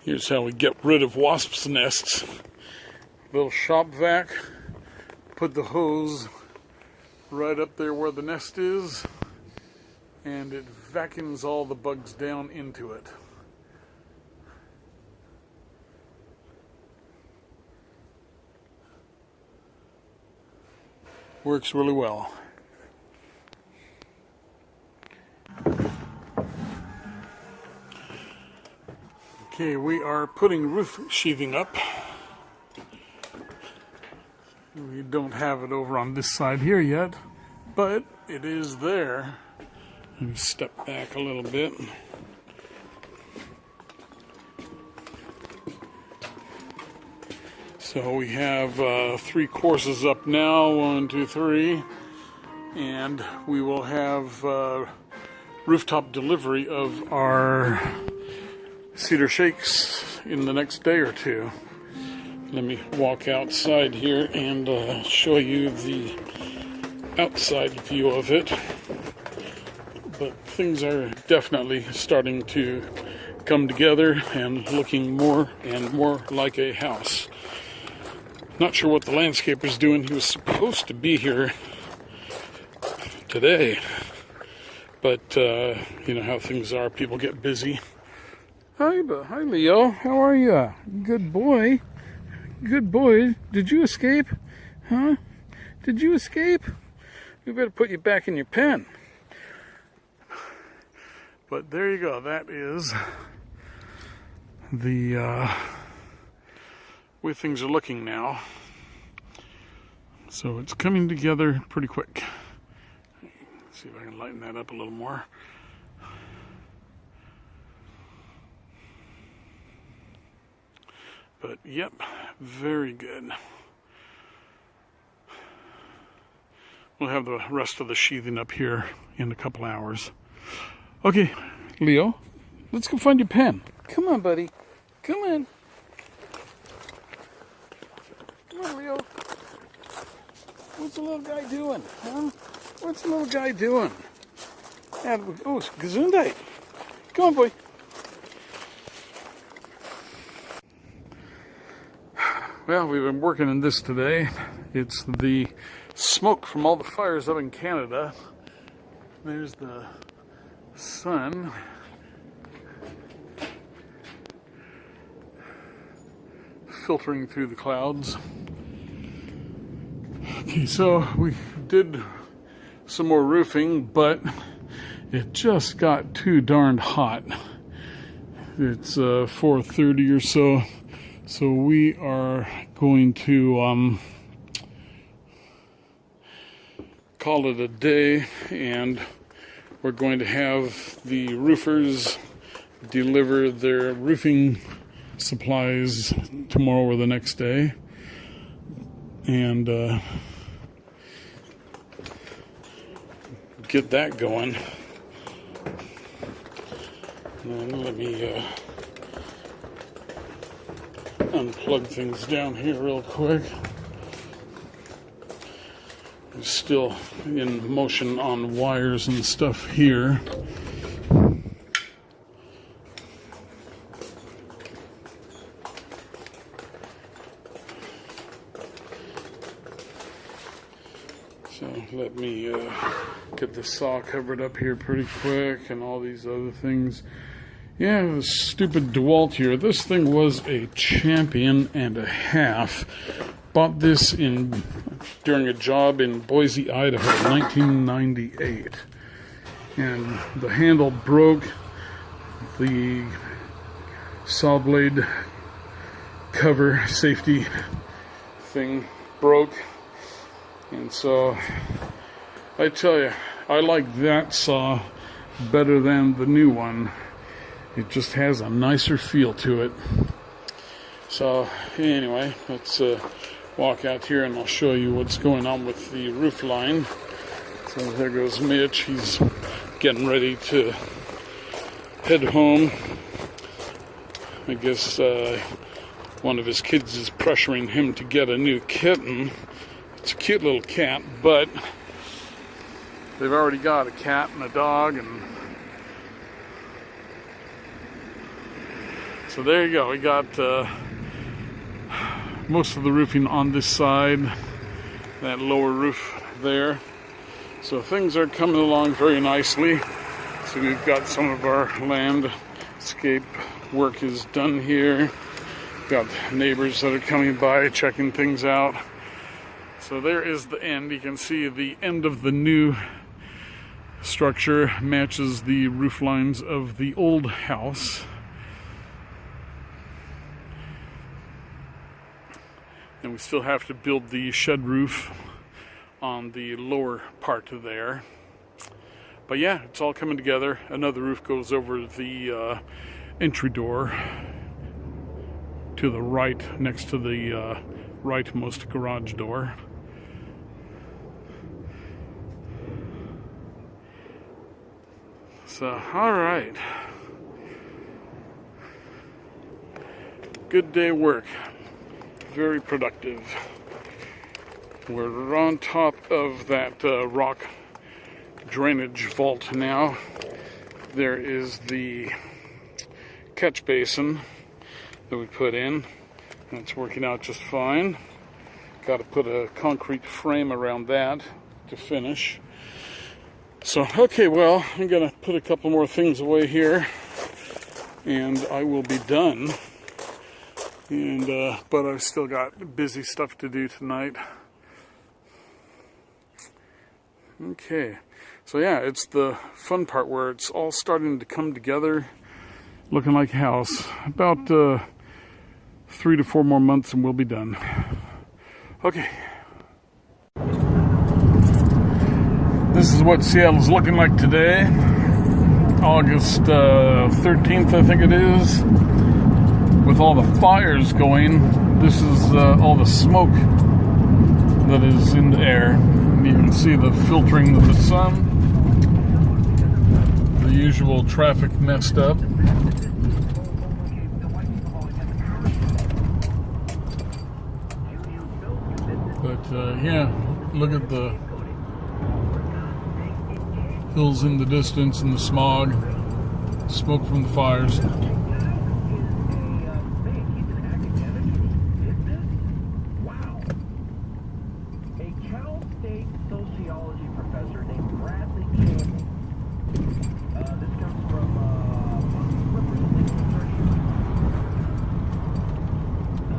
Here's how we get rid of wasps' nests. Little shop vac. Put the hose right up there where the nest is, and it vacuums all the bugs down into it. Works really well. Okay, we are putting roof sheathing up. We don't have it over on this side here yet, but it is there. Let me step back a little bit. So we have 3 courses up now, 1, 2, 3, and we will have rooftop delivery of our cedar shakes in the next day or 2. Let me walk outside here and show you the outside view of it. But things are definitely starting to come together and looking more and more like a house. Not sure what the landscaper's doing. He was supposed to be here today, but you know how things are. People get busy. Hi, Leo. How are you? Good boy. Good boy. Did you escape? Huh? Did you escape? We better put you back in your pen. But there you go. That is the way things are looking now. So it's coming together pretty quick. Let's see if I can lighten that up a little more. But yep, very good. We'll have the rest of the sheathing up here in a couple hours. Okay, Leo, let's go find your pen. Come on, buddy. Come on. Come on, Leo. What's the little guy doing? Huh? What's the little guy doing? Oh, it's Gesundheit. Come on, boy. Well, we've been working on this today. It's the smoke from all the fires up in Canada. There's the sun. Filtering through the clouds. Okay, so we did some more roofing, but it just got too darned hot. It's 4:30 or so. So we are going to call it a day, and we're going to have the roofers deliver their roofing supplies tomorrow or the next day, and get that going. And let me unplug things down here real quick. I'm still in motion on wires and stuff here. So let me get the saw covered up here pretty quick and all these other things. Yeah, the stupid DeWalt here. This thing was a champion and a half. Bought this during a job in Boise, Idaho, 1998. And the handle broke. The saw blade cover safety thing broke. And so, I tell you, I like that saw better than the new one. It just has a nicer feel to it. So anyway, let's walk out here and I'll show you what's going on with the roof line. So there goes Mitch. He's getting ready to head home. I guess one of his kids is pressuring him to get a new kitten. It's a cute little cat, but they've already got a cat and a dog, and So there you go. We got most of the roofing on this side, that lower roof there. So things are coming along very nicely. So we've got some of our landscape work is done here. Got neighbors that are coming by checking things out. So there is the end. You can see the end of the new structure matches the roof lines of the old house. And we still have to build the shed roof on the lower part of there. But yeah, it's all coming together. Another roof goes over the entry door to the right, next to the rightmost garage door. So, all right. Good day work. Very productive. We're on top of that rock drainage vault now. There is the catch basin that we put in, and it's working out just fine. Got to put a concrete frame around that to finish. So, okay, well, I'm gonna put a couple more things away here, and I will be done. And but I've still got busy stuff to do tonight. Okay, so yeah, it's the fun part where it's all starting to come together, looking like a house. About 3 to 4 more months and we'll be done. Okay. This is what Seattle's looking like today. August 13th, I think it is. With all the fires going, this is all the smoke that is in the air. And you can see the filtering of the sun. The usual traffic messed up. But yeah, look at the hills in the distance and the smog, smoke from the fires. Cal State sociology professor named Bradley